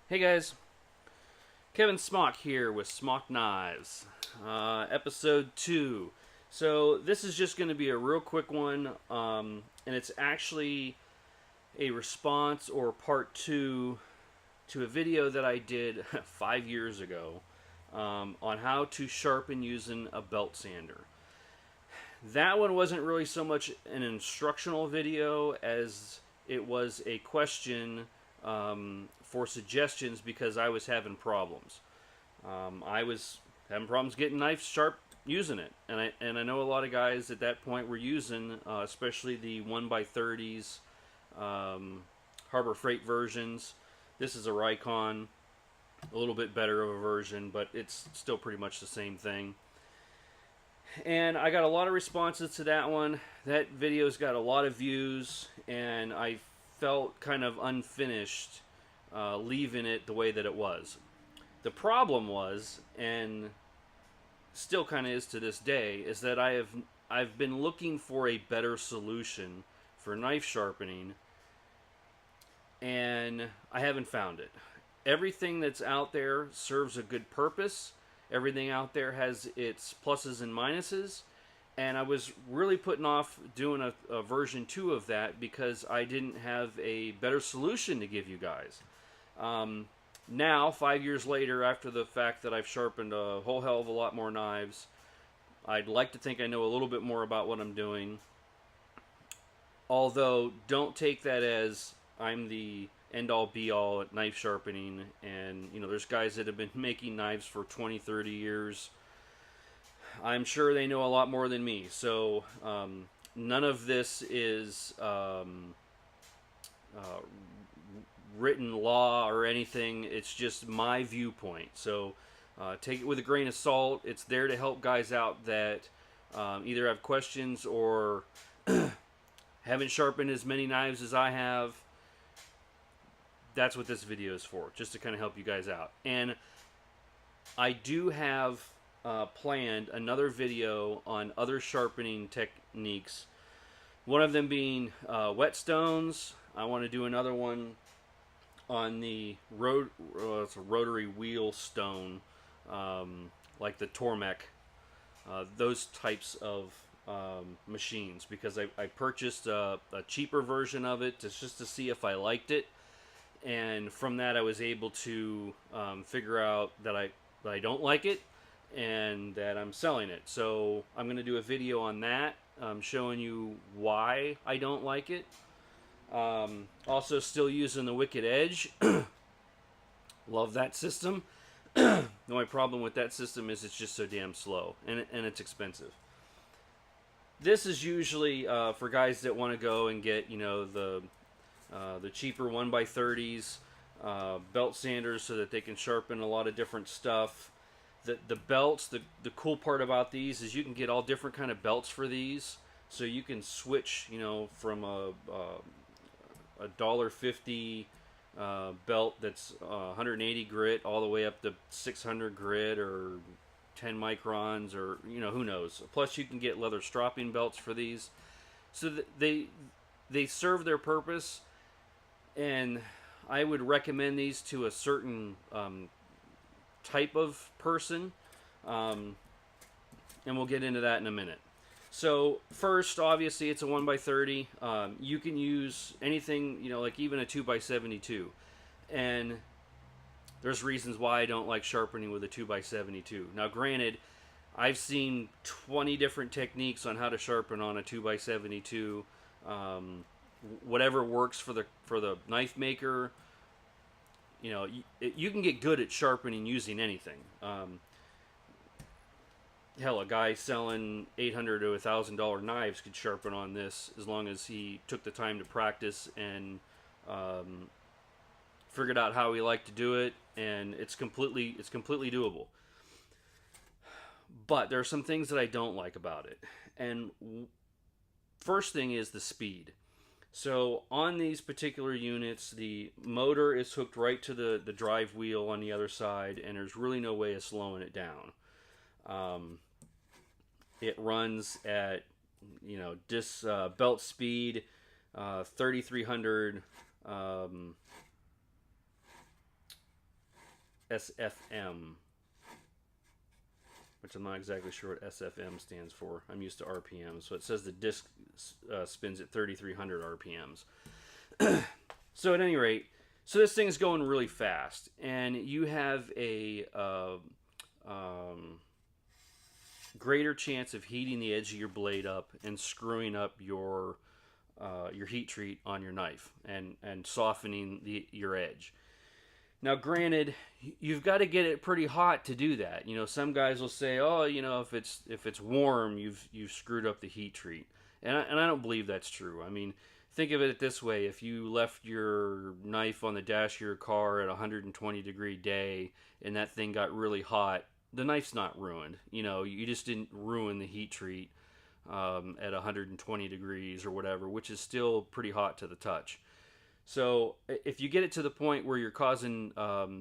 Hey guys, Kevin Smock here with Smock Knives, episode 2. So this is just going to be a real quick one, and it's actually a response or part 2 to a video that I did 5 years ago on how to sharpen using a belt sander. That one wasn't really so much an instructional video as it was a question for suggestions because I was having problems. I was having problems getting knives sharp using it, and I know a lot of guys at that point were using, especially the 1x30s, Harbor Freight versions. This is a Rikon, a little bit better of a version, but it's still pretty much the same thing. And I got a lot of responses to that one. That video's got a lot of views, and I felt kind of unfinished leaving it the way that it was. The problem was, and still kind of is to this day, is that I've been looking for a better solution for knife sharpening, and I haven't found it. Everything that's out there serves a good purpose. Everything out there has its pluses and minuses, and I was really putting off doing a version 2 of that because I didn't have a better solution to give you guys. Now, 5 years later, after the fact that I've sharpened a whole hell of a lot more knives, I'd like to think I know a little bit more about what I'm doing. Although, don't take that as I'm the end-all be-all at knife sharpening. And, you know, there's guys that have been making knives for 20, 30 years. I'm sure they know a lot more than me. So, none of this is written law or anything. It's just my viewpoint. So take it with a grain of salt. It's there to help guys out that either have questions or haven't sharpened as many knives as I have. That's what this video is for, just to kind of help you guys out. And I do have planned another video on other sharpening techniques. One of them being whetstones. I want to do another one on the it's a rotary wheel stone, like the Tormek, those types of machines, because I purchased a cheaper version of it just to see if I liked it, and from that I was able to figure out that I don't like it and that I'm selling it. So I'm going to do a video on that, showing you why I don't like it. Also still using the Wicked Edge. Love that system. The only problem with that system is it's just so damn slow, and it's expensive. This is usually for guys that want to go and get, you know, the cheaper 1x30s, belt sanders, so that they can sharpen a lot of different stuff. The belts, the cool part about these is you can get all different kind of belts for these, so you can switch, you know, from a $1.50 belt that's 180 grit all the way up to 600 grit or 10 microns, or, you know, who knows. Plus you can get leather stropping belts for these, so they serve their purpose. And I would recommend these to a certain type of person, and we'll get into that in a minute. So first, obviously, it's a 1x30. You can use anything, you know, like even a 2x72. And there's reasons why I don't like sharpening with a 2x72. Now, granted, I've seen 20 different techniques on how to sharpen on a 2x72. Whatever works for the knife maker. You know, you can get good at sharpening using anything. Hell, a guy selling $800 to $1,000 knives could sharpen on this as long as he took the time to practice and figured out how he liked to do it, and it's completely doable. But there are some things that I don't like about it, and first thing is the speed. So on these particular units, the motor is hooked right to the drive wheel on the other side, and there's really no way of slowing it down. It runs at, you know, belt speed 3,300 SFM, which I'm not exactly sure what SFM stands for. I'm used to RPM, so it says the disc spins at 3,300 RPMs. So at any rate, so this thing's going really fast, and you have a greater chance of heating the edge of your blade up and screwing up your heat treat on your knife and softening your edge. Now, granted, you've got to get it pretty hot to do that. You know, some guys will say, "Oh, you know, if it's warm, you've screwed up the heat treat," and I don't believe that's true. I mean, think of it this way: if you left your knife on the dash of your car at a 120-degree day and that thing got really hot, the knife's not ruined. You know, you just didn't ruin the heat treat at 120 degrees or whatever, which is still pretty hot to the touch. So if you get it to the point where you're causing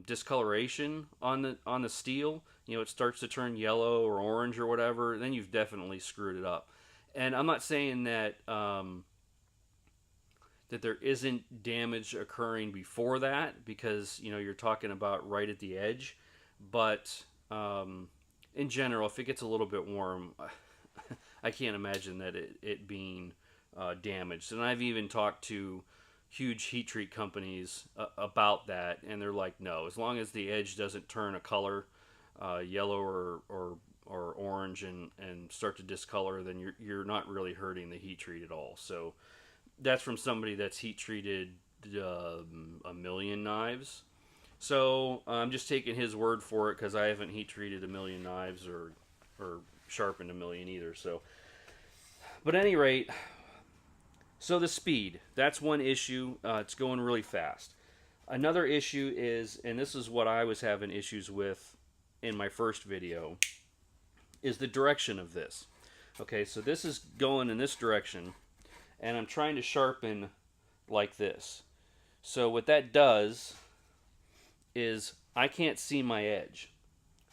discoloration on the steel, you know, it starts to turn yellow or orange or whatever, then you've definitely screwed it up. And I'm not saying that that there isn't damage occurring before that, because, you know, you're talking about right at the edge. But in general, if it gets a little bit warm, I can't imagine that it being damaged. And I've even talked to huge heat treat companies about that, and they're like, no, as long as the edge doesn't turn a color, yellow or orange, and start to discolor, then you're not really hurting the heat treat at all. So that's from somebody that's heat treated a million knives. So I'm just taking his word for it, because I haven't heat treated a million knives or sharpened a million either. So, but at any rate, so the speed, that's one issue. It's going really fast. Another issue is, and this is what I was having issues with in my first video, is the direction of this. Okay, so this is going in this direction, and I'm trying to sharpen like this. So what that does is I can't see my edge.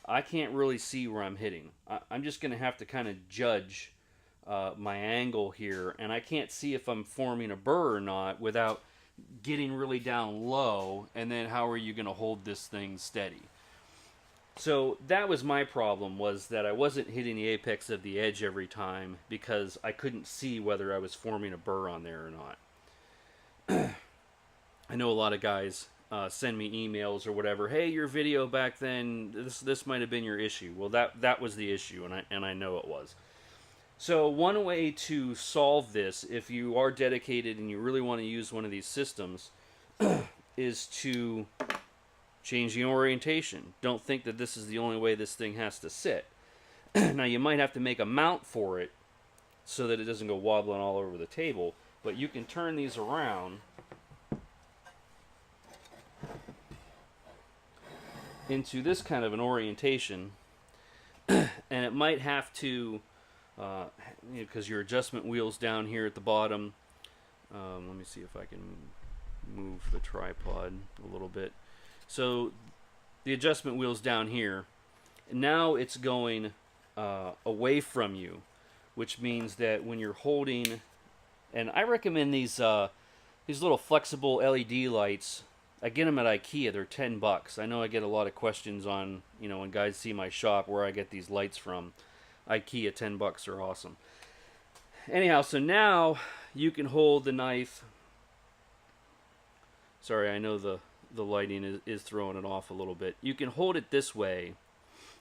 I can't really see where I'm hitting. I'm just going to have to kind of judge my angle here, and I can't see if I'm forming a burr or not without getting really down low, and then how are you going to hold this thing steady? So that was my problem, was that I wasn't hitting the apex of the edge every time because I couldn't see whether I was forming a burr on there or not. I know a lot of guys send me emails or whatever, hey, your video back then, this might have been your issue. Well, that was the issue, and I know it was. So one way to solve this, if you are dedicated and you really want to use one of these systems, is to change the orientation. Don't think that this is the only way this thing has to sit. Now, you might have to make a mount for it so that it doesn't go wobbling all over the table, but you can turn these around into this kind of an orientation, and it might have to, because your adjustment wheel's down here at the bottom. Let me see if I can move the tripod a little bit. So the adjustment wheel's down here, and now it's going away from you, which means that when you're holding, and I recommend these little flexible LED lights. I get them at IKEA. They're $10. I know I get a lot of questions on, you know, when guys see my shop, where I get these lights from. IKEA, $10 are awesome. Anyhow, so now you can hold the knife. Sorry, I know the lighting is throwing it off a little bit. You can hold it this way,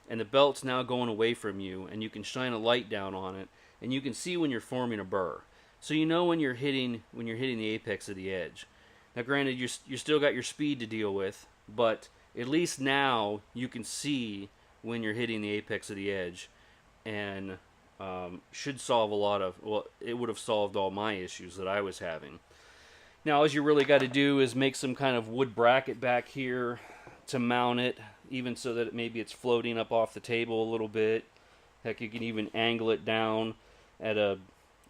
and the belt's now going away from you, and you can shine a light down on it, and you can see when you're forming a burr. So you know when you're hitting the apex of the edge. Now, granted, you still got your speed to deal with, but at least now you can see when you're hitting the apex of the edge, and should solve a lot of, well, it would have solved all my issues that I was having. Now, all you really got to do is make some kind of wood bracket back here to mount it, even so that maybe it's floating up off the table a little bit. Heck, you can even angle it down at a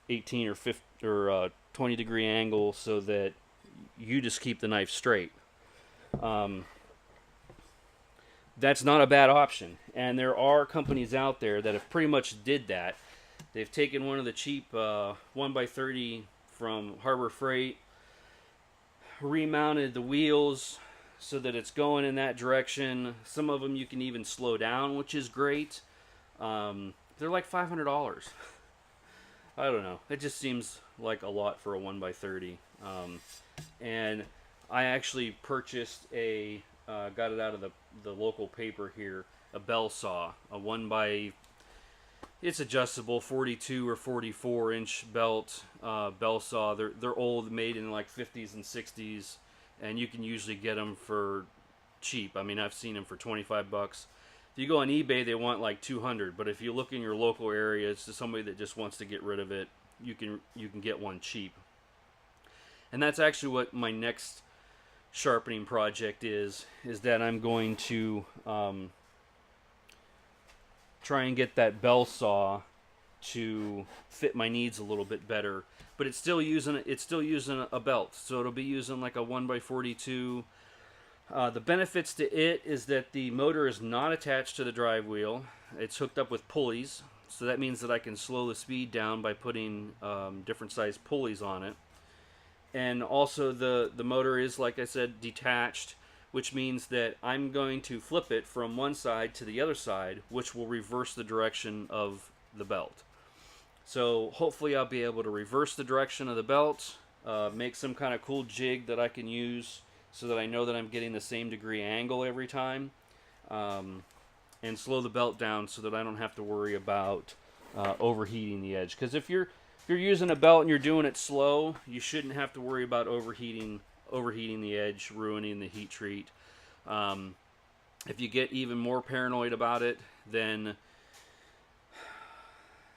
18 or 50 or 20 degree angle so that you just keep the knife straight. That's not a bad option, and there are companies out there that have pretty much did that. They've taken one of the cheap 1x30 from Harbor Freight, remounted the wheels so that it's going in that direction. Some of them you can even slow down, which is great. They're like $500. I don't know. It just seems like a lot for a 1x30. And I actually purchased got it out of the local paper here, a bell saw, a 1x, it's adjustable, 42 or 44 inch bell saw. They're old, made in like 50s and 60s, and you can usually get them for cheap. I mean, I've seen them for 25 bucks. If you go on eBay, they want like 200, but if you look in your local area, it's to somebody that just wants to get rid of it, you can get one cheap. And that's actually what my next sharpening project is that I'm going to try and get that bell saw to fit my needs a little bit better, but it's still using a belt, so it'll be using like a 1x42. The benefits to it is that the motor is not attached to the drive wheel. It's hooked up with pulleys, so that means that I can slow the speed down by putting different size pulleys on it. And also the motor is, like I said, detached, which means that I'm going to flip it from one side to the other side, which will reverse the direction of the belt. So hopefully I'll be able to reverse the direction of the belt, make some kind of cool jig that I can use so that I know that I'm getting the same degree angle every time, and slow the belt down so that I don't have to worry about overheating the edge. Because if you're using a belt and you're doing it slow, you shouldn't have to worry about overheating the edge, ruining the heat treat. If you get even more paranoid about it, then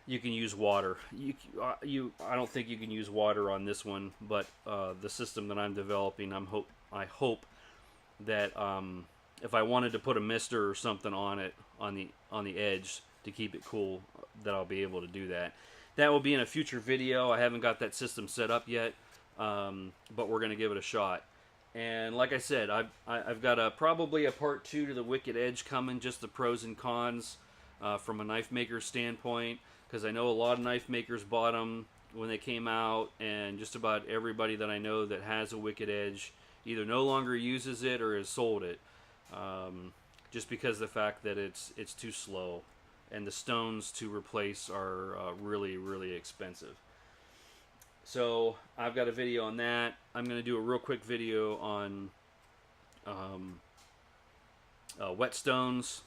you can use water. I don't think you can use water on this one, but the system that I'm developing, I hope that if I wanted to put a mister or something on it on the edge to keep it cool, that I'll be able to do that. That will be in a future video. I haven't got that system set up yet, but we're going to give it a shot. And like I said, I've got probably a part 2 to the Wicked Edge coming, just the pros and cons from a knife maker's standpoint, because I know a lot of knife makers bought them when they came out, and just about everybody that I know that has a Wicked Edge either no longer uses it or has sold it, just because of the fact that it's too slow, and the stones to replace are really, really expensive. So I've got a video on that. I'm going to do a real quick video on whetstones.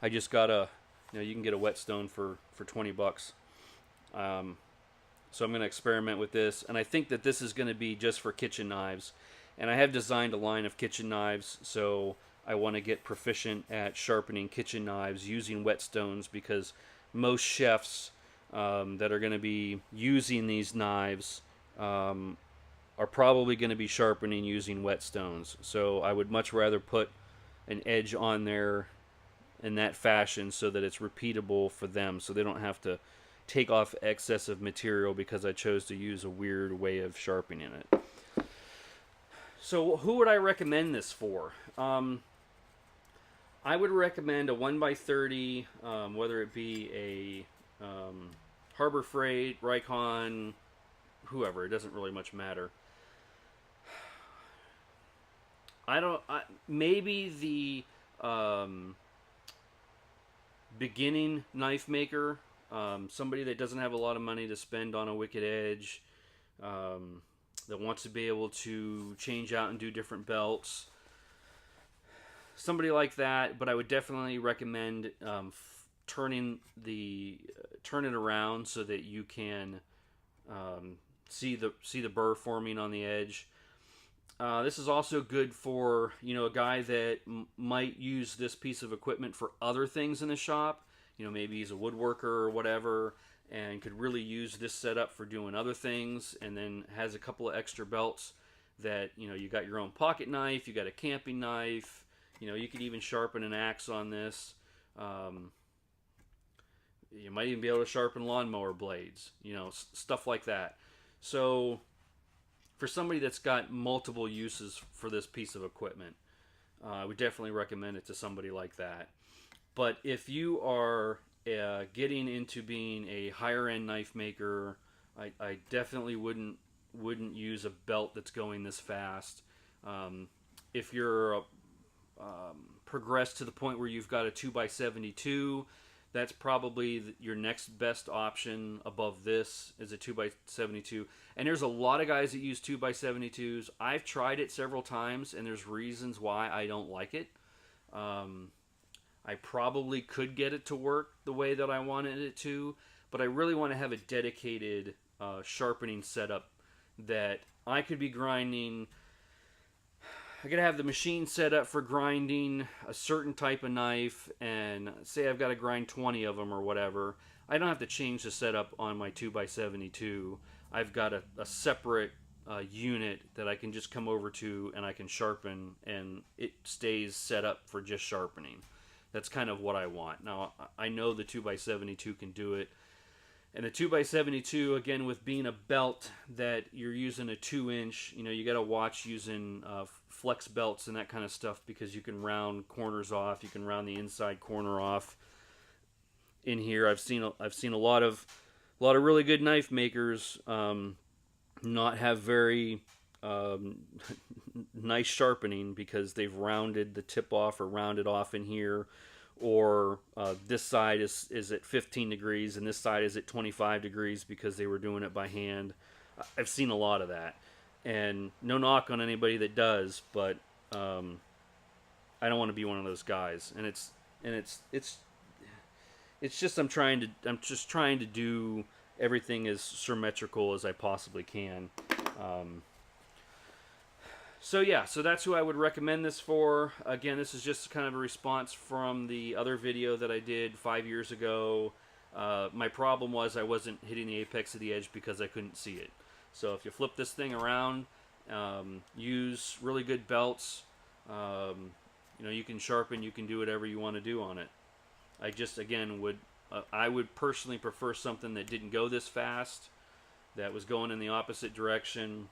I just got you can get a whetstone for 20 bucks. So I'm going to experiment with this, and I think that this is going to be just for kitchen knives. And I have designed a line of kitchen knives, so I want to get proficient at sharpening kitchen knives using whetstones, because most chefs that are going to be using these knives are probably going to be sharpening using whetstones. So I would much rather put an edge on there in that fashion so that it's repeatable for them, so they don't have to take off excessive material because I chose to use a weird way of sharpening it. So who would I recommend this for? I would recommend a 1x30, whether it be a Harbor Freight, Rikon, whoever. It doesn't really much matter. Maybe the beginning knife maker, somebody that doesn't have a lot of money to spend on a Wicked Edge, that wants to be able to change out and do different belts. Somebody like that, but I would definitely recommend turning it around so that you can see the burr forming on the edge. This is also good for a guy that might use this piece of equipment for other things in the shop. Maybe he's a woodworker or whatever, and could really use this setup for doing other things, and then has a couple of extra belts that you got your own pocket knife, you got a camping knife. You could even sharpen an axe on this. You might even be able to sharpen lawnmower blades, stuff like that. So for somebody that's got multiple uses for this piece of equipment, I would definitely recommend it to somebody like that. But if you are getting into being a higher end knife maker, I definitely wouldn't use a belt that's going this fast. if you're progressed to the point where you've got a 2x72, that's probably your next best option above this is a 2x72. And there's a lot of guys that use 2x72s. I've tried it several times, and there's reasons why I don't like it. I probably could get it to work the way that I wanted it to, but I really want to have a dedicated sharpening setup that I could be grinding. I gotta have the machine set up for grinding a certain type of knife, and say I've got to grind 20 of them or whatever. I don't have to change the setup on my 2x72. I've got a separate unit that I can just come over to and I can sharpen, and it stays set up for just sharpening. That's kind of what I want. Now, I know the 2x72 can do it. And the 2x72, again, with being a belt that you're using a 2-inch, you got to watch using flex belts and that kind of stuff, because you can round corners off. You can round the inside corner off. In here, I've seen a lot of really good knife makers not have very nice sharpening because they've rounded the tip off or rounded off in here. Or this side is at 15 degrees and this side is at 25 degrees because they were doing it by hand. I've seen a lot of that, and no knock on anybody that does, but I don't want to be one of those guys. And it's just I'm just trying to do everything as symmetrical as I possibly can. So yeah, so that's who I would recommend this for. Again, this is just kind of a response from the other video that I did 5 years ago. My problem was I wasn't hitting the apex of the edge because I couldn't see it. So if you flip this thing around, use really good belts. You can sharpen, you can do whatever you want to do on it. I just, again, I would personally prefer something that didn't go this fast, that was going in the opposite direction,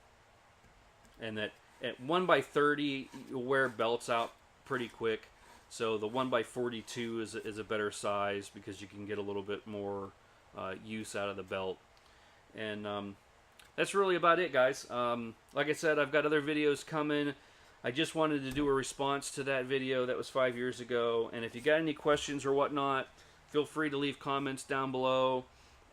and that at 1x30, you'll wear belts out pretty quick. So the 1x42 is a better size because you can get a little bit more use out of the belt. And that's really about it, guys. Like I said, I've got other videos coming. I just wanted to do a response to that video that was 5 years ago. And if you got any questions or whatnot, feel free to leave comments down below.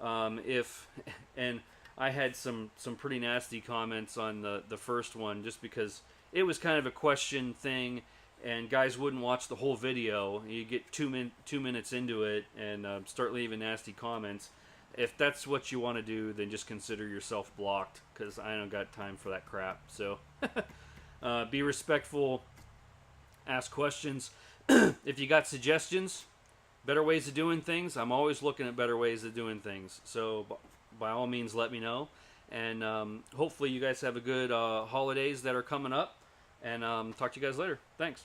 And I had some pretty nasty comments on the first one, just because it was kind of a question thing, and guys wouldn't watch the whole video. You get 2 minutes into it and start leaving nasty comments. If that's what you want to do, then just consider yourself blocked, because I don't got time for that crap. So be respectful, ask questions. If you got suggestions, better ways of doing things, I'm always looking at better ways of doing things. So by all means, let me know. And hopefully you guys have a good holidays that are coming up. And talk to you guys later. Thanks.